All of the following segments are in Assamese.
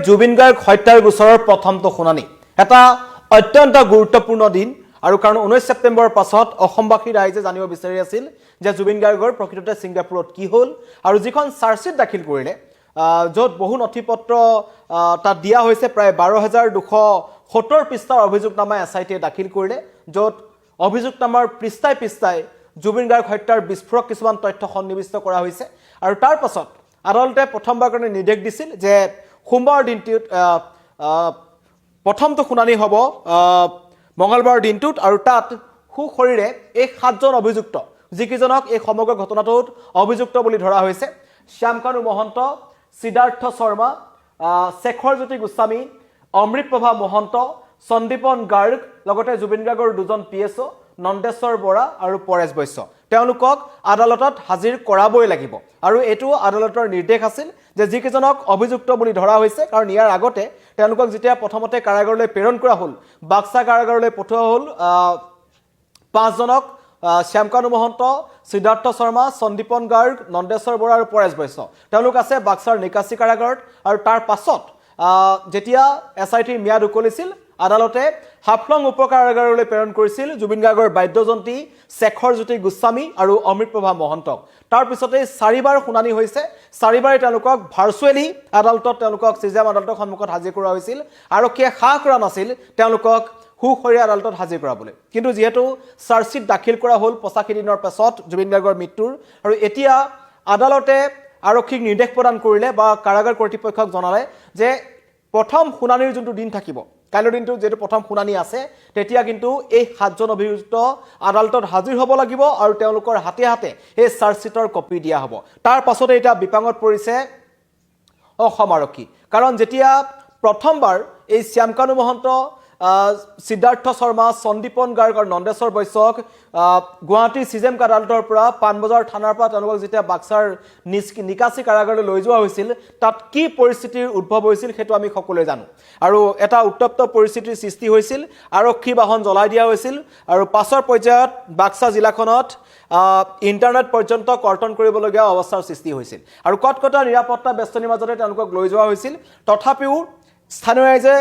জুবিন গাৰ্গ হত্যাৰ গোচৰৰ প্ৰথমটো শুনানি এটা অত্যন্ত গুৰুত্বপূৰ্ণ দিন আৰু কাৰণ 19 ছেপ্টেম্বৰৰ পাছত অসমবাসী ৰাইজে জানিব বিচাৰি আছিল যে জুবিন গাৰ্গৰ প্ৰকৃততে ছিংগাপুৰত কি হ'ল আৰু যিখন চাৰ্জশ্বিট দাখিল কৰিলে য'ত বহু নথিপত্ৰ তাত দিয়া হৈছে প্ৰায় 12270 পৃষ্ঠাৰ অভিযোগনামা এছআইটিয়ে দাখিল কৰিলে য'ত অভিযোগনামাৰ পৃষ্ঠাই পৃষ্ঠাই জুবিন গাৰ্গ হত্যাৰ বিস্ফোৰক কিছুমান তথ্য সন্নিৱিষ্ট কৰা হৈছে আৰু তাৰ পাছত আদালতে প্ৰথমবাৰৰ কাৰণে নিৰ্দেশ দিছিল যে সোমবাৰ দিনটোত প্ৰথমটো শুনানি হ'ব মঙলবাৰ দিনটোত আৰু তাত সুশৰীৰে এই 7জন অভিযুক্ত যিকেইজনক এই সমগ্ৰ ঘটনাটোত অভিযুক্ত বুলি ধৰা হৈছে শ্যামকানু মহন্ত সিদ্ধাৰ্থ শৰ্মা শেখৰজ্যোতি গোস্বামী অমৃতপ্ৰভা মহন্ত সন্দীপন গাৰ্গ লগতে জুবিন গাৰ্গৰ দুজন পিএছঅ নন্দেশ্বৰ বৰা আৰু পৰেশ বৈশ্য তেওঁলোকক আদালতত হাজিৰ কৰাবই লাগিব আৰু এটো আদালতৰ নিৰ্দেশ আছিল যে যিকেইজনক অভিযুক্ত বুলি ধৰা হৈছে কাৰণ ইয়াৰ আগতে তেওঁলোকক যেতিয়া প্ৰথমতে কাৰাগাৰলৈ প্ৰেৰণ কৰা হ'ল বাক্সা কাৰাগাৰলৈ পঠোৱা হ'ল 5 জনক শ্যামকানু মহন্ত সিদ্ধাৰ্থ শৰ্মা সন্দীপন গাৰ্গ নন্দেশ্বৰ বৰা আৰু পৰেশ বৈশ্য তেওঁলোক আছে বাক্সাৰ নিকাশী কাৰাগাৰত আৰু তাৰ পাছত যেতিয়া এছআইটিৰ ম্যাদ উকলিছিল আদালতে হাফলং উপ কাৰাগাৰলৈ প্ৰেৰণ কৰিছিল জুবিন গাৰ্গৰ বাদ্যযন্ত্ৰী শেখৰজ্যোতি গোস্বামী আৰু অমৃতপ্ৰভা মহন্তক তাৰ পিছতে 4বাৰ শুনানি হৈছে 4বাৰে তেওঁলোকক ভাৰ্চুৱেলি আদালতত তেওঁলোকক চিজিএম আদালতৰ সন্মুখত হাজিৰ কৰা হৈছিল আৰক্ষীয়ে সাহ কৰা নাছিল তেওঁলোকক সুশৰীৰে আদালতত হাজিৰ কৰাবলৈ কিন্তু যেহেতু চাৰ্জশ্বিট দাখিল কৰা হ'ল 85 দিনৰ পাছত জুবিন গাৰ্গৰ মৃত্যুৰ আৰু এতিয়া আদালতে আৰক্ষীক নিৰ্দেশ প্ৰদান কৰিলে বা কাৰাগাৰ কৰ্তৃপক্ষক জনালে যে প্ৰথম শুনানিৰ যোনটো দিন থাকিব কাইলৈৰ দিনটো যেটো প্ৰথম শুনানি আছে তেতিয়া কিন্তু এই 7জন অভিযুক্ত আদালতত হাজিৰ হ'ব লাগিব আৰু তেওঁলোকৰ হাতে হাতে এই চাৰ্জশ্বিটৰ কপি দিয়া হ'ব তাৰ পাছতে এটা বিপাঙত পৰিছে অসম আৰক্ষী কাৰণ যেতিয়া প্ৰথমবাৰ এই শ্যামকানু মহন্ত সিদ্ধাৰ্থ শৰ্মা সন্দীপন গাৰ্গ আৰু নন্দেশ্বৰ বৈশ্যক গুৱাহাটী চিজিএম আদালতৰ পৰা পানবজাৰ থানাৰ পৰা তেওঁলোকক যেতিয়া বাক্সাৰ নিকাশী কাৰাগাৰলৈ লৈ যোৱা হৈছিল তাত কি পৰিস্থিতিৰ উদ্ভৱ হৈছিল সেইটো আমি সকলোৱে জানো আৰু এটা উত্তপ্ত পৰিস্থিতিৰ সৃষ্টি হৈছিল আৰক্ষী বাহন জ্বলাই দিয়া হৈছিল আৰু পাছৰ পৰ্যায়ত বাক্সা জিলাখনত ইন্টাৰনেট পৰ্যন্ত কৰ্তন কৰিবলগীয়া অৱস্থাৰ সৃষ্টি হৈছিল আৰু কটকটা নিৰাপত্তা বেষ্টনীৰ মাজতে তেওঁলোকক লৈ যোৱা হৈছিল তথাপিও স্থানীয় ৰাইজে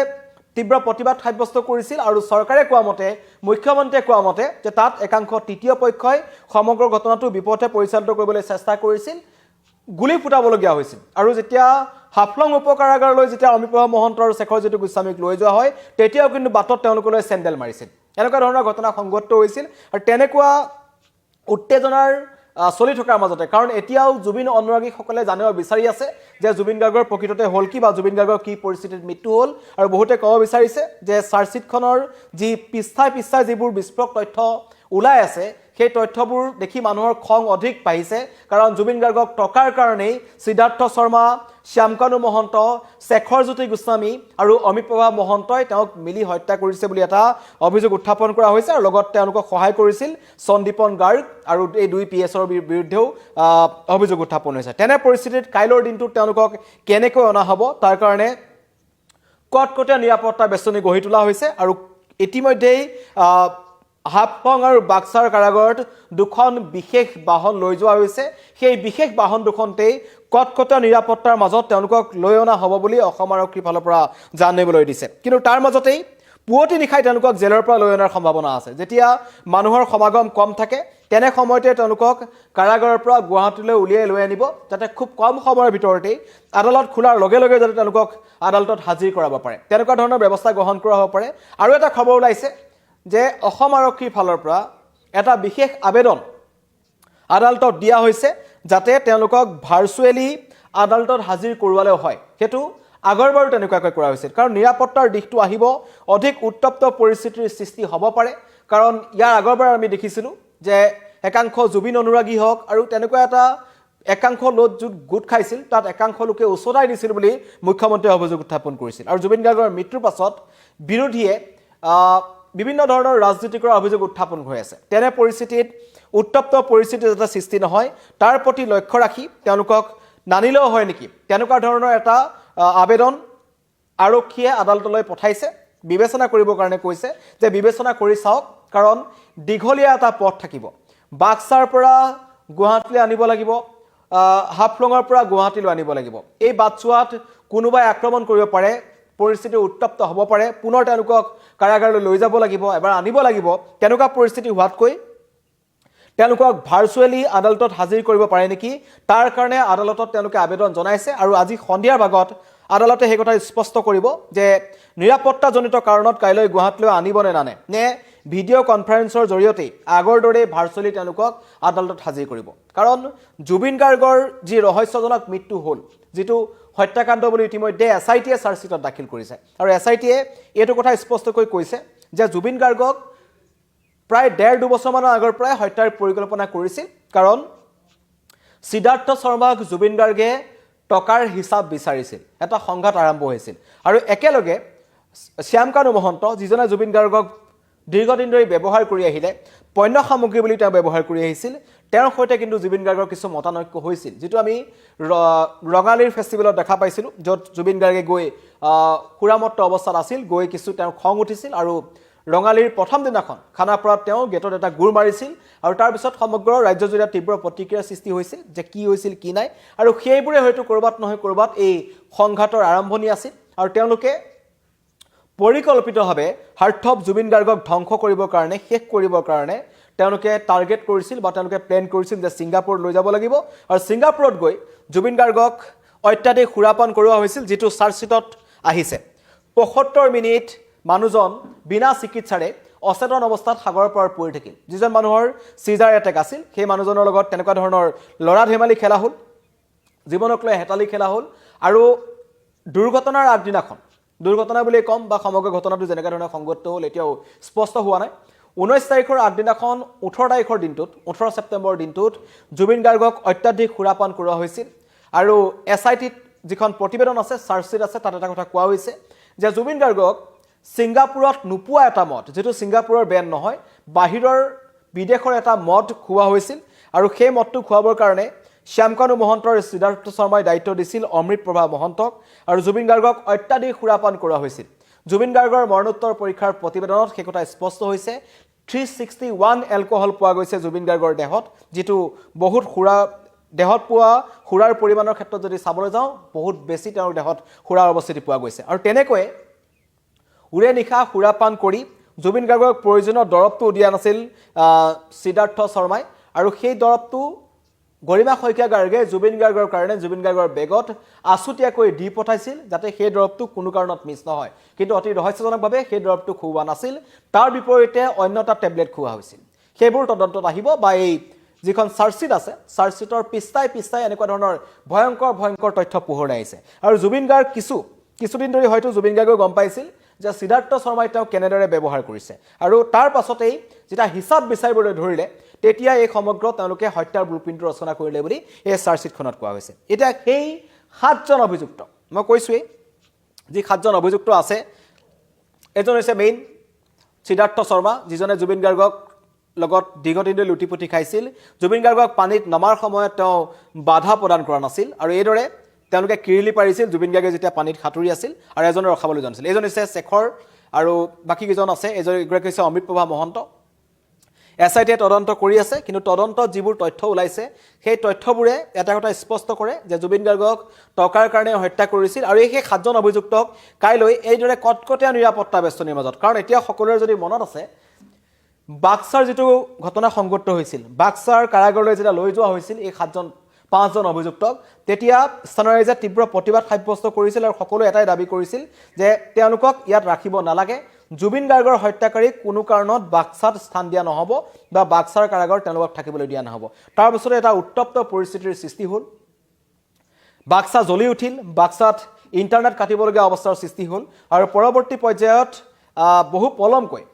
তীব্ৰ প্ৰতিবাদ সাব্যস্ত কৰিছিল আৰু চৰকাৰে কোৱা মতে মুখ্যমন্ত্ৰীয়ে কোৱা মতে যে তাত একাংশ তৃতীয় পক্ষই সমগ্ৰ ঘটনাটো বিপথে পৰিচালিত কৰিবলৈ চেষ্টা কৰিছিল গুলি ফুটাবলগীয়া হৈছিল আৰু যেতিয়া হাফলং উপ কাৰাগাৰলৈ যেতিয়া অমৃতপ্ৰভা মহন্ত আৰু শেখৰজ্যোতি গোস্বামীক লৈ যোৱা হয় তেতিয়াও কিন্তু বাটত তেওঁলোকলৈ চেণ্ডেল মাৰিছিল এনেকুৱা ধৰণৰ ঘটনা সংঘটিত হৈছিল আৰু তেনেকুৱা উত্তেজনাৰ চলি থকাৰ মাজতে কাৰণ এতিয়াও জুবিন অনুৰাগীসকলে জানিব বিচাৰি আছে যে জুবিন গাৰ্গৰ প্ৰকৃততে হ'ল কি বা জুবিন গাৰ্গৰ কি পৰিস্থিতিত মৃত্যু হ'ল আৰু বহুতে ক'ব বিচাৰিছে যে চাৰ্জশ্বিটখনৰ যি পৃষ্ঠাই পৃষ্ঠাই যিবোৰ বিস্ফোৰক তথ্য ওলাই আছে সেই তথ্যবোৰ দেখি মানুহৰ খং অধিক পাইছে কাৰণ জুবিন গাৰ্গক টকাৰ কাৰণেই সিদ্ধাৰ্থ শৰ্মা শ্যামকানু মহন্ত শেখৰজ্যোতি গোস্বামী আৰু অমৃতপ্ৰভা মহন্তই তেওঁক মিলি হত্যা কৰিছে বুলি এটা অভিযোগ উত্থাপন কৰা হৈছে আৰু লগত তেওঁলোকক সহায় কৰিছিল সন্দীপন গাৰ্গ আৰু এই দুই পিএছৰ বিৰুদ্ধেও অভিযোগ উত্থাপন হৈছে তেনে পৰিস্থিতিত কাইলৈৰ দিনটোত তেওঁলোকক কেনেকৈ অনা হ'ব তাৰ কাৰণে কটকটীয়া নিৰাপত্তা বেষ্টনী গঢ়ি তোলা হৈছে আৰু ইতিমধ্যেই হাফলং আৰু বাক্সাৰ কাৰাগাৰত দুখন বিশেষ বাহন লৈ যোৱা হৈছে সেই বিশেষ বাহন দুখনতেই কটকটীয়া নিৰাপত্তাৰ মাজত তেওঁলোকক লৈ অনা হ'ব বুলি অসম আৰক্ষীৰ ফালৰ পৰা জানিবলৈ দিছে কিন্তু তাৰ মাজতেই পুৱতি নিশাই তেওঁলোকক জেলৰ পৰা লৈ অনাৰ সম্ভাৱনা আছে যেতিয়া মানুহৰ সমাগম কম থাকে তেনে সময়তে তেওঁলোকক কাৰাগাৰৰ পৰা গুৱাহাটীলৈ উলিয়াই লৈ আনিব যাতে খুব কম সময়ৰ ভিতৰতেই আদালত খোলাৰ লগে লগে যাতে তেওঁলোকক আদালতত হাজিৰ কৰাব পাৰে তেনেকুৱা ধৰণৰ ব্যৱস্থা গ্ৰহণ কৰা হ'ব পাৰে আৰু এটা খবৰ ওলাইছে যে অসম আৰক্ষীৰ ফালৰ পৰা এটা বিশেষ আবেদন আদালতত দিয়া হৈছে যাতে তেওঁলোকক ভাৰ্চুৱেলি আদালতত হাজিৰ কৰোৱালেও হয় সেইটো আগৰবাৰো তেনেকুৱাকৈ কৰা হৈছিল কাৰণ নিৰাপত্তাৰ দিশটো আহিব অধিক উত্তপ্ত পৰিস্থিতিৰ সৃষ্টি হ'ব পাৰে কাৰণ ইয়াৰ আগৰবাৰ আমি দেখিছিলোঁ যে একাংশ জুবিন অনুৰাগী হওক আৰু তেনেকুৱা এটা একাংশ লোক গোট খাইছিল তাত একাংশ লোকে উচতাই দিছিল বুলি মুখ্যমন্ত্ৰীয়ে অভিযোগ উত্থাপন কৰিছিল আৰু জুবিন গাৰ্গৰ মৃত্যুৰ পাছত বিৰোধীয়ে বিভিন্ন ধৰণৰ ৰাজনীতিকৰ অভিযোগ উত্থাপন হৈ আছে তেনে পৰিস্থিতিত উত্তপ্ত পৰিস্থিতি যাতে সৃষ্টি নহয় তাৰ প্ৰতি লক্ষ্য ৰাখি তেওঁলোকক নানিলেও হয় নেকি তেনেকুৱা ধৰণৰ এটা আবেদন আৰক্ষীয়ে আদালতলৈ পঠাইছে বিবেচনা কৰিবৰ কাৰণে কৈছে যে বিবেচনা কৰি চাওক কাৰণ দীঘলীয়া এটা পথ থাকিব বাক্সাৰ পৰা গুৱাহাটীলৈ আনিব লাগিব হাফলঙৰ পৰা গুৱাহাটীলৈ আনিব লাগিব এই বাটচুৱাত কোনোবাই আক্ৰমণ কৰিব পাৰে, পৰিস্থিতি উত্তপ্ত হ'ব পাৰে, পুনৰ তেওঁলোকক কাৰাগাৰলৈ লৈ যাব লাগিব, এবাৰ আনিব লাগিব, তেনেকুৱা পৰিস্থিতি হোৱাতকৈ তেওঁলোকক ভাৰ্চুৱেলি আদালতত হাজিৰ কৰিব পাৰে নেকি, তাৰ কাৰণে আদালতত তেওঁলোকে আবেদন জনাইছে। আৰু আজি সন্ধিয়াৰ ভাগত আদালতে সেই কথা স্পষ্ট কৰিব যে নিৰাপত্তাজনিত কাৰণত কাইলৈ গুৱাহাটীলৈ আনিব নে নানে, নে ভিডিঅ' কনফাৰেন্সৰ জৰিয়তে আগৰ দৰে ভাৰ্চুৱেলি তেওঁলোকক আদালতত হাজিৰ কৰিব। কাৰণ জুবিন গাৰ্গৰ যি ৰহস্যজনক মৃত্যু হ'ল, যিটো হত্যাকাণ্ড বুলি ইতিমধ্যে SITয়ে চাৰ্জশ্বিটত দাখিল কৰিছে, আৰু SITয়ে এইটো কথা স্পষ্টকৈ কৈছে যে জুবিন গাৰ্গক প্ৰায় 1.5-2 বছৰমানৰ আগৰ পৰাই হত্যাৰ পৰিকল্পনা কৰিছিল। কাৰণ সিদ্ধাৰ্থ শৰ্মাক জুবিন গাৰ্গে টকাৰ হিচাপ বিচাৰিছিল, এটা সংঘাত আৰম্ভ হৈছিল। আৰু একেলগে শ্যামকানু মহন্ত, যিজনে জুবিন গাৰ্গক দীৰ্ঘদিন ধৰি ব্যৱহাৰ কৰি আহিলে, পণ্য সামগ্ৰী বুলি তেওঁ ব্যৱহাৰ কৰি আহিছিল, তেওঁৰ সৈতে কিন্তু জুবিন গাৰ্গৰ কিছু মতানৈক্য হৈছিল, যিটো আমি ৰঙালীৰ ফেষ্টিভেলত দেখা পাইছিলোঁ, য'ত জুবিন গাৰ্গে গৈ সুৰামত্ত অৱস্থাত আছিল, গৈ কিছু তেওঁ খং উঠিছিল আৰু ৰঙালীৰ প্ৰথম দিনাখন খানাপাৰাত তেওঁ গেটত এটা গুৰ মাৰিছিল। আৰু তাৰপিছত সমগ্ৰ ৰাজ্যজুৰি তীব্ৰ প্ৰতিক্ৰিয়াৰ সৃষ্টি হৈছিল যে কি হৈছিল কি নাই, আৰু সেইবোৰে হয়তো ক'ৰবাত নহয় ক'ৰবাত এই সংঘাতৰ আৰম্ভণি আছিল। আৰু তেওঁলোকে পৰিকল্পিতভাৱে হাৰ্থব জুবিন গাৰ্গক ধ্বংস কৰিবৰ কাৰণে, শেষ কৰিবৰ কাৰণে তেওঁলোকে টাৰ্গেট কৰিছিল বা তেওঁলোকে প্লেন কৰিছিল যে ছিংগাপুৰত লৈ যাব লাগিব, আৰু ছিংগাপুৰত গৈ জুবিন গাৰ্গক অত্যাধিক সুৰাপান কৰোৱা হৈছিল, যিটো চাৰ্জশ্বিটত আহিছে। ৭৫ মিনিট মানুহজন বিনা চিকিৎসাৰে অচেতন অৱস্থাত সাগৰৰ পাৰত পৰি থাকিল। যিজন মানুহৰ চিজাৰ এটেক আছিল, সেই মানুহজনৰ লগত তেনেকুৱা ধৰণৰ লৰা ধেমালি খেলা হ'ল, জীৱনক লৈ হেতালি খেলা হ'ল। আৰু দুৰ্ঘটনাৰ আগদিনাখন, দুৰ্ঘটনা বুলিয়ে ক'ম বা সমগ্ৰ ঘটনাটো যেনেকুৱা ধৰণৰ সংঘটিত হ'ল এতিয়াও স্পষ্ট হোৱা নাই, 19 তাৰিখৰ আগদিনাখন 18 তাৰিখৰ দিনটোত, 18 ছেপ্টেম্বৰৰ দিনটোত জুবিন গাৰ্গক অত্যাধিক সুৰাপান কৰোৱা হৈছিল। আৰু SITত যিখন প্ৰতিবেদন আছে, চাৰ্জশ্বিট আছে, তাত এটা কথা কোৱা হৈছে যে জুবিন গাৰ্গক ছিংগাপুৰত নোপোৱা এটা মদ, যিটো ছিংগাপুৰৰ বেন নহয়, বাহিৰৰ বিদেশৰ এটা মদ খোৱা হৈছিল। আৰু সেই মদটো খুৱাবৰ কাৰণে শ্যামকানু মহন্তৰ সিদ্ধাৰ্থ শৰ্মাই দায়িত্ব দিছিল অমৃতপ্ৰভা মহন্তক, আৰু জুবিন গাৰ্গক অত্যাধিক সুৰাপান কৰোৱা হৈছিল। জুবিন গাৰ্গৰ মৰণোত্তৰ পৰীক্ষাৰ প্ৰতিবেদনত সেই কথা স্পষ্ট হৈছে। 361 এলকহল পোৱা গৈছে জুবিন গাৰ্গৰ দেহত, যিটো বহুত দেহত পোৱা সুৰাৰ পৰিমাণৰ ক্ষেত্ৰত যদি চাবলৈ যাওঁ বহুত বেছি তেওঁৰ দেহত সুৰাৰ অৱস্থিতি পোৱা গৈছে। আৰু তেনেকৈ উৰে নিশা সুৰাপান কৰি জুবিন গাৰ্গক প্ৰয়োজনীয় দৰৱটো দিয়া নাছিল সিদ্ধাৰ্থ শৰ্মাই, আৰু সেই দৰৱটো গৰিমা শইকীয়া গাৰ্গে জুবিন গাৰ্গৰ কাৰণে জুবিন গাৰ্গৰ বেগত আছুতীয়াকৈ দি পঠাইছিল, যাতে সেই দৰৱটো কোনো কাৰণত মিছ নহয়। কিন্তু অতি ৰহস্যজনকভাৱে সেই দৰৱটো খুওৱা নাছিল, তাৰ বিপৰীতে অন্য এটা টেবলেট খুওৱা হৈছিল। সেইবোৰ তদন্তত আহিব, বা এই যিখন চাৰ্জশ্বিট আছে, চাৰ্জশ্বিটৰ পিস্তাই পিস্তাই এনেকুৱা ধৰণৰ ভয়ংকৰ তথ্য পোহৰলৈ আহিছে। আৰু জুবিন গাৰ্গ কিছুদিন ধৰি হয়তো জুবিন গাৰ্গেও গম পাইছিল যে সিদ্ধাৰ্থ শৰ্মাই তেওঁক কেনেদৰে ব্যৱহাৰ কৰিছে, আৰু তাৰ পাছতেই যেতিয়া হিচাপ বিচাৰিবলৈ ধৰিলে তেতিয়া এই সমগ্ৰ তেওঁলোকে হত্যাৰ ব্লুপ্ৰিণ্টটো ৰচনা কৰিলে বুলি এই চাৰ্জশ্বিটখনত কোৱা হৈছে। এতিয়া সেই 7জন অভিযুক্ত, মই কৈছোৱেই যি 7জন অভিযুক্ত আছে, এজন হৈছে মেইন সিদ্ধাৰ্থ শৰ্মা, যিজনে জুবিন গাৰ্গক লগত দীৰ্ঘদিন ধৰি লুটিপুটি খাইছিল। জুবিন গাৰ্গক পানীত নমাৰ সময়ত তেওঁ বাধা প্ৰদান কৰা নাছিল, আৰু এইদৰে তেওঁলোকে কিৰিলি পাৰিছিল জুবিন গাৰ্গে যেতিয়া পানীত সাঁতুৰি আছিল, আৰু এজনে ৰখাবলৈ জানিছিল। এজন হৈছে শেখৰ, আৰু বাকীকেইজন আছে, এগৰাকী হৈছে অমৃতপ্ৰভা মহন্ত। SITয়ে তদন্ত কৰি আছে, কিন্তু তদন্তত যিবোৰ তথ্য ওলাইছে সেই তথ্যবোৰে এটা কথা স্পষ্ট কৰে যে জুবিন গাৰ্গক টকাৰ কাৰণে হত্যা কৰিছিল। আৰু সেই 7জন অভিযুক্তক কাইলৈ এইদৰে কটকটীয়া নিৰাপত্তা বেষ্টনীৰ মাজত, কাৰণ এতিয়া সকলোৰে যদি মনত আছে বাক্সাৰ যিটো ঘটনা সংঘটিত হৈছিল, বাক্সাৰ কাৰাগাৰলৈ যেতিয়া লৈ যোৱা হৈছিল এই 5জন অভিযুক্তক, তেতিয়া স্থানীয় ৰাইজে তীব্ৰ প্ৰতিবাদ সাব্যস্ত কৰিছিল, আৰু সকলোৱে এটাই দাবী কৰিছিল যে তেওঁলোকক ইয়াত ৰাখিব নালাগে, জুবিন গাৰ্গৰ হত্যাকাৰীক কোনো কাৰণত বাক্সাত স্থান দিয়া নহ'ব, বা বাক্সাৰ কাৰাগাৰ তেওঁলোকক থাকিবলৈ দিয়া নহ'ব। তাৰ পিছতে এটা উত্তপ্ত পৰিস্থিতিৰ সৃষ্টি হ'ল, বাক্সা জ্বলি উঠিল, বাক্সাত ইণ্টাৰনেট কাটিবলগীয়া অৱস্থাৰ সৃষ্টি হ'ল, আৰু পৰৱৰ্তী পৰ্যায়ত বহু পলমকৈ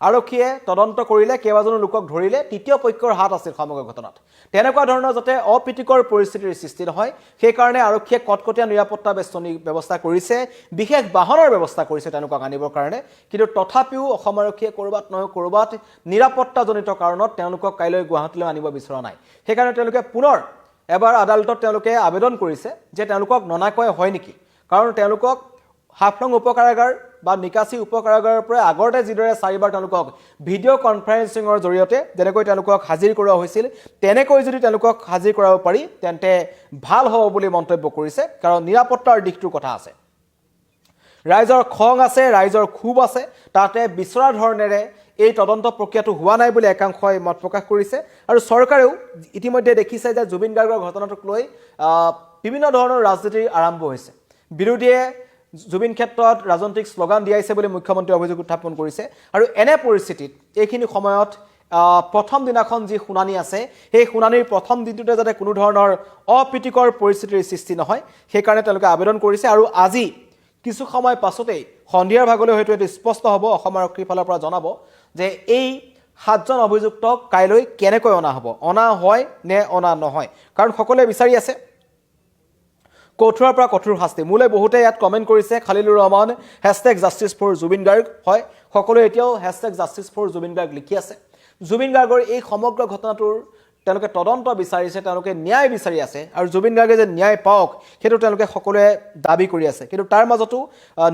আৰক্ষীয়ে তদন্ত কৰিলে, কেইবাজনো লোকক ধৰিলে, তৃতীয় পক্ষৰ হাত আছিল সমগ্ৰ ঘটনাত। তেনেকুৱা ধৰণৰ যাতে অপ্ৰীতিকৰ পৰিস্থিতিৰ সৃষ্টি নহয় সেইকাৰণে আৰক্ষীয়ে কটকটীয়া নিৰাপত্তা বেষ্টনী ব্যৱস্থা কৰিছে, বিশেষ বাহনৰ ব্যৱস্থা কৰিছে তেওঁলোকক আনিবৰ কাৰণে। কিন্তু তথাপিও অসম আৰক্ষীয়ে ক'ৰবাত নহয় ক'ৰবাত নিৰাপত্তাজনিত কাৰণত তেওঁলোকক কাইলৈ গুৱাহাটীলৈ আনিব বিচৰা নাই। সেইকাৰণে তেওঁলোকে পুনৰ এবাৰ আদালতত তেওঁলোকে আবেদন কৰিছে যে তেওঁলোকক ননাকৈ হয় নেকি, কাৰণ তেওঁলোকক হাফলং উপকাৰাগাৰ বা নিকাচি উপ কাৰাগাৰৰ পৰা আগতে যিদৰে 4বাৰ তেওঁলোকক ভিডিঅ' কনফাৰেন্সিঙৰ জৰিয়তে যেনেকৈ তেওঁলোকক হাজিৰ কৰোৱা হৈছিল তেনেকৈ যদি তেওঁলোকক হাজিৰ কৰাব পাৰি তেন্তে ভাল হ'ব বুলি মন্তব্য কৰিছে কাৰণ নিৰাপত্তাৰ দিশটোৰ কথা আছে ৰাইজৰ খং আছে ৰাইজৰ ক্ষোভ আছে তাতে বিচৰা ধৰণেৰে এই তদন্ত প্ৰক্ৰিয়াটো হোৱা নাই বুলি একাংশই মত প্ৰকাশ কৰিছে আৰু চৰকাৰেও ইতিমধ্যে দেখিছে যে জুবিন গাৰ্গৰ ঘটনাটোক লৈ বিভিন্ন ধৰণৰ ৰাজনীতি আৰম্ভ হৈছে বিৰোধীয়ে জুবিন ক্ষেত্ৰত ৰাজনৈতিক শ্লোগান দিয়াইছে বুলি মুখ্যমন্ত্ৰী অভিযোগ উত্থাপন কৰিছে আৰু এনে পৰিস্থিতিত এইখিনি সময়ত প্ৰথম দিনাখন যি শুনানি আছে সেই শুনানিৰ প্ৰথম দিনটোতে যাতে কোনো ধৰণৰ অপ্ৰীতিকৰ পৰিস্থিতিৰ সৃষ্টি নহয় সেইকাৰণে তেওঁলোকে আবেদন কৰিছে আৰু আজি কিছু সময় পাছতেই সন্ধিয়াৰ ভাগলৈ হয়তো এটো স্পষ্ট হ'ব অসম আৰক্ষীৰ ফালৰ পৰা জনাব যে এই 7জন অভিযুক্তক কাইলৈ কেনেকৈ অনা হ'ব অনা হয় নে অনা নহয় কাৰণ সকলোৱে বিচাৰি আছে কঠোৰৰ পৰা কঠোৰ শাস্তি মোলে বহুতে ইয়াত কমেন্ট কৰিছে খালিলুৰ ৰহমান #justice4Jubin Garg হয় সকলোৱে এতিয়াও #justice4Jubin Garg লিখি আছে জুবিন গাৰ্গৰ এই সমগ্ৰ ঘটনাটোৰ তেওঁলোকে তদন্ত বিচাৰিছে তেওঁলোকে ন্যায় বিচাৰি আছে আৰু জুবিন গাৰ্গে যে ন্যায় পাওক সেইটো তেওঁলোকে সকলোৱে দাবী কৰি আছে কিন্তু তাৰ মাজতো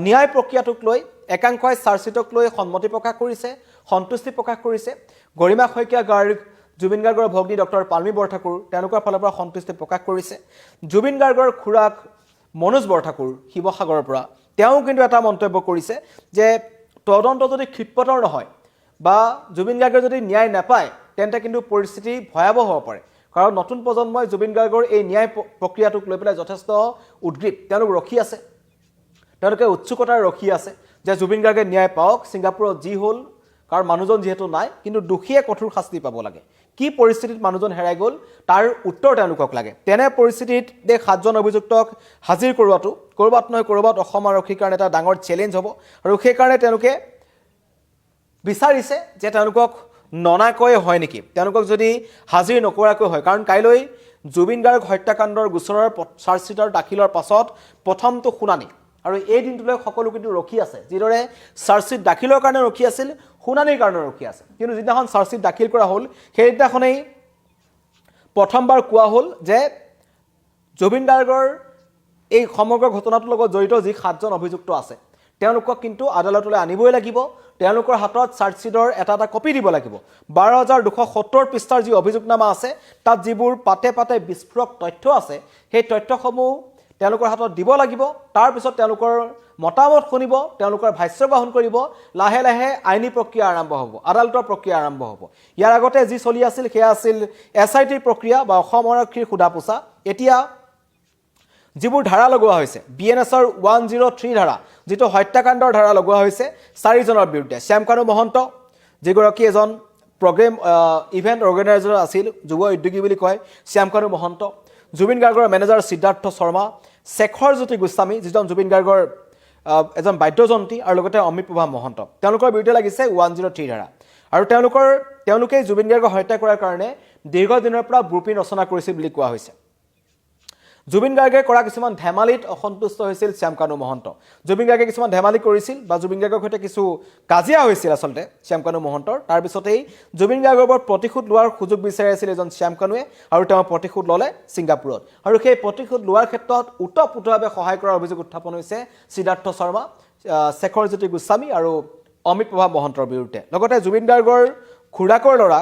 ন্যায় প্ৰক্ৰিয়াটোক লৈ একাংশই চাৰ্জশ্বিটক লৈ সন্মতি প্ৰকাশ কৰিছে সন্তুষ্টি প্ৰকাশ কৰিছে গৰিমা শইকীয়া গাৰ্গ জুবিন গাৰ্গৰ ভগ্নী ডক্টৰ পালমি বৰঠাকুৰ তেওঁলোকৰ ফালৰ পৰা সন্তুষ্টি প্ৰকাশ কৰিছে জুবিন গাৰ্গৰ খুৰাক মনোজ বৰঠাকুৰ শিৱসাগৰৰ পৰা তেওঁ কিন্তু এটা মন্তব্য কৰিছে যে তদন্ত যদি ক্ষিপ্ৰতৰ নহয় বা জুবিন গাৰ্গে যদি ন্যায় নাপায় তেন্তে কিন্তু পৰিস্থিতি ভয়াবহ হ'ব পাৰে কাৰণ নতুন প্ৰজন্মই জুবিন গাৰ্গৰ এই ন্যায় প্ৰক্ৰিয়াটোক লৈ পেলাই যথেষ্ট উদ্গ্ৰীৱ তেওঁলোক ৰখি আছে তেওঁলোকে উৎসুকতাৰে ৰখি আছে যে জুবিন গাৰ্গে ন্যায় পাওক ছিংগাপুৰত যি হ'ল কাৰণ মানুহজন যিহেতু নাই কিন্তু দোষীয়ে কঠোৰ শাস্তি পাব লাগে কি পৰিস্থিতিত মানুহজন হেৰাই গ'ল তাৰ উত্তৰ তেওঁলোকক লাগে তেনে পৰিস্থিতিত 7জন অভিযুক্তক হাজিৰ কৰোৱাটো কৰবাত নহয় কৰবাত অসম আৰক্ষীৰ কাৰণে এটা ডাঙৰ চেলেঞ্জ হ'ব আৰু সেই কাৰণে তেওঁলোকে বিচাৰিছে যে তেওঁলোকক ননাকৈ হয় নেকি তেওঁলোকক যদি হাজিৰ নকৰাকৈ হয় কাৰণ কাইলৈ জুবিন গাৰ্গ হত্যাকাণ্ডৰ গোচৰৰ চাৰ্জশ্বিটৰ দাখিলৰ পাছত প্ৰথমটো শুনানি আৰু এই দিনটোলৈ সকলো কিন্তু ৰখি আছে যিদৰে চাৰ্জশ্বিট দাখিলৰ কাৰণে ৰখি আছিল শুনানিৰ কাৰণে ৰখি আছে কিন্তু যিদিনাখন চাৰ্জশ্বিট দাখিল কৰা হ'ল সেইদিনাখনেই প্ৰথমবাৰ কোৱা হ'ল যে জুবিন গাৰ্গৰ এই সমগ্ৰ ঘটনাটোৰ লগত জড়িত যি 7জন অভিযুক্ত আছে তেওঁলোকক কিন্তু আদালতলৈ আনিবই লাগিব তেওঁলোকৰ হাতত চাৰ্জশ্বিটৰ এটা কপি দিব লাগিব 12270 পৃষ্ঠাৰ যি অভিযোগনামা আছে তাত যিবোৰ পাতে পাতে বিস্ফোৰক তথ্য আছে সেই তথ্যসমূহ তেওঁলোকৰ হাতত দিব লাগিব তাৰ পিছত তেওঁলোকৰ মতামত শুনিব তেওঁলোকৰ ভাষ্য গ্ৰহণ কৰিব লাহে লাহে আইনী প্ৰক্ৰিয়া আৰম্ভ হ'ব আদালতৰ প্ৰক্ৰিয়া আৰম্ভ হ'ব ইয়াৰ আগতে যি চলি আছিল সেয়া আছিল এছআইটিৰ প্ৰক্ৰিয়া বা অসম আৰক্ষীৰ খুদাপোছা এতিয়া যিবোৰ ধাৰা লগোৱা হৈছে বিএনএছৰ 103 ধাৰা যেটো হত্যাকাণ্ডৰ ধাৰা লগোৱা হৈছে 4জনৰ বিৰুদ্ধে শ্যামকানু মহন্ত যিগৰাকী এজন প্ৰগ্ৰেম ইভেন্ট অৰ্গেনাইজাৰ আছিল যুৱ উদ্যোগী বুলি কয় শ্যামকানু মহন্ত জুবিন গাৰ্গৰ মেনেজাৰ সিদ্ধাৰ্থ শৰ্মা শেখৰ জ্যোতি গোস্বামী যিজন জুবিন গাৰ্গৰ এজন বাদ্যযন্ত্ৰী আৰু লগতে অমিত প্ৰভা মহন্ত তেওঁলোকৰ বিৰুদ্ধে লাগিছে 103 ধাৰা আৰু তেওঁলোকে জুবিন গাৰ্গক হত্যা কৰাৰ কাৰণে দীৰ্ঘদিনৰ পৰা ব্লুপ্ৰিণ্ট ৰচনা কৰিছিল বুলি কোৱা হৈছে জুবিন গাৰ্গে কৰা কিছুমান ধেমালিত অসন্তুষ্ট হৈছিল শ্যামকানু মহন্ত জুবিন গাৰ্গে কিছুমান ধেমালি কৰিছিল বা জুবিন গাৰ্গৰ সৈতে কিছু কাজিয়া হৈছিল আসলতে শ্যামকানু মহন্তৰ তাৰ পিছতেই জুবিন গাৰ্গৰ ওপৰত প্ৰতিশোধ লোৱাৰ সুযোগ বিচাৰি আছিল এজন শ্যামকানুৱে আৰু তেওঁ প্ৰতিশোধ ল'লে ছিংগাপুৰত আৰু সেই প্ৰতিশোধ লোৱাৰ ক্ষেত্ৰত উত্তৰপুতভাৱে সহায় কৰাৰ অভিযোগ উত্থাপন হৈছে সিদ্ধাৰ্থ শৰ্মা শেখৰ জ্যোতি গোস্বামী আৰু অমিত প্ৰভা মহন্তৰ বিৰুদ্ধে লগতে জুবিন গাৰ্গৰ খুৰাকৰ ল'ৰা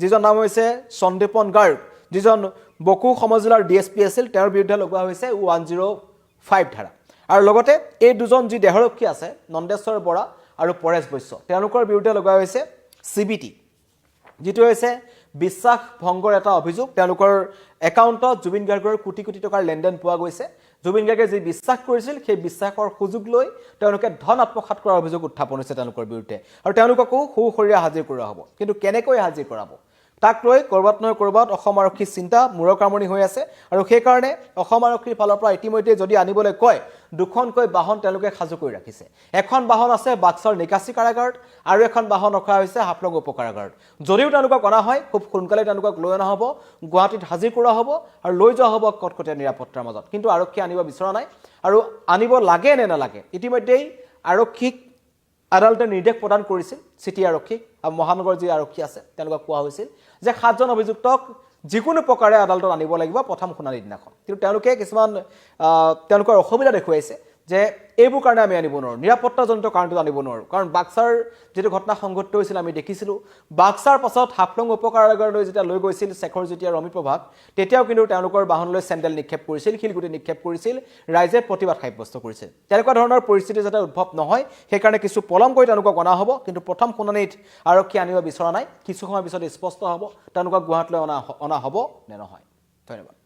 যিজন নাম হৈছে সন্দীপন গাৰ্গ যিজন বকু সমজিলাৰ ডিএসপি আছিল তেওঁৰ বিৰুদ্ধে লগোৱা হৈছে 105 ধাৰা আৰু লগতে এই দুজন যি দেহৰক্ষী আছে নন্দেশ্বৰ বৰা আৰু পৰেশ বৈশ্য তেওঁলোকৰ বিৰুদ্ধে লগোৱা হৈছে সিবিটি যেটো হৈছে বিশ্বাস ভংগৰ এটা অভিযোগ তেওঁলোকৰ একাউণ্টত জুবিন গাৰ্গৰ কোটি কোটি টকাৰ লেনদেন পোৱা গৈছে জুবিন গাৰ্গে যি বিশ্বাস কৰিছিল সেই বিশ্বাসৰ সুযোগ লৈ তেওঁলোকে ধন আত্মসাৎ কৰাৰ অভিযোগ উত্থাপন হৈছে তেওঁলোকৰ বিৰুদ্ধে আৰু তেওঁলোককো সু-সৰিয়া হাজিৰ কৰা হ'ব কিন্তু কেনেকৈ হাজিৰ কৰাব তাক লৈ কৰবাত নহয় কৰবাত অসম আৰক্ষী চিন্তা মূৰকামনি হৈ আছে আৰু সেই কাৰণে অসম আৰক্ষীৰ ফালৰ পৰা ইতিমধ্যে যদি আনিবলৈ কয় দুখনকৈ বাহন তেওঁলোকে সাজু কৰি ৰাখিছে এখন বাহন আছে বাক্সাৰ নিকাচি কাৰাগাৰত আৰু এখন বাহন ৰখা হৈছে হাফলং উপকাৰাগাৰত যদিও তেওঁলোকক অনা হয় খুব সোনকালে তেওঁলোকক লৈ অনা হ'ব গুৱাহাটীত হাজিৰ কৰা হ'ব আৰু লৈ যোৱা হ'ব কটকটীয়া নিৰাপত্তাৰ মাজত কিন্তু আৰক্ষী আনিব বিচৰা নাই আৰু আনিব লাগে নে নালাগে ইতিমধ্যেই আৰক্ষীক আদালতে নিৰ্দেশ প্ৰদান কৰিছিল সিটি আৰক্ষী আৰু মহানগৰ যি আৰক্ষী আছে তেওঁলোকক কোৱা হৈছিল যে 7জন অভিযুক্তক যিকোনো প্ৰকাৰে আদালতত আনিব লাগিব প্ৰথম শুনানি দিনাখন কিন্তু তেওঁলোকে কিছুমান তেওঁলোকৰ অসুবিধা দেখুৱাইছে যে এইবোৰ কাৰণে আমি আনিব নোৱাৰোঁ, নিৰাপত্তাজনিত কাৰণটো আনিব নোৱাৰোঁ। কাৰণ বাক্সাৰ যিটো ঘটনা সংঘটিত হৈছিল আমি দেখিছিলোঁ, বাক্সাৰ পাছত হাফলং উপকাৰাগাৰলৈ যেতিয়া লৈ গৈছিল শেখৰ যেতিয়া ৰমিপ্ৰভাক, তেতিয়াও কিন্তু তেওঁলোকৰ বাহনলৈ চেণ্ডেল নিক্ষেপ কৰিছিল, শিলগুটি নিক্ষেপ কৰিছিল, ৰাইজে প্ৰতিবাদ সাব্যস্ত কৰিছিল। তেনেকুৱা ধৰণৰ পৰিস্থিতি যাতে উদ্ভৱ নহয় সেইকাৰণে কিছু পলমকৈ তেওঁলোকক অনা হ'ব, কিন্তু প্ৰথম শুনানিত আৰক্ষী আনিব বিচৰা নাই। কিছু সময় পিছত স্পষ্ট হ'ব তেওঁলোকক গুৱাহাটীলৈ অনা হ'ব নে নহয়। ধন্যবাদ।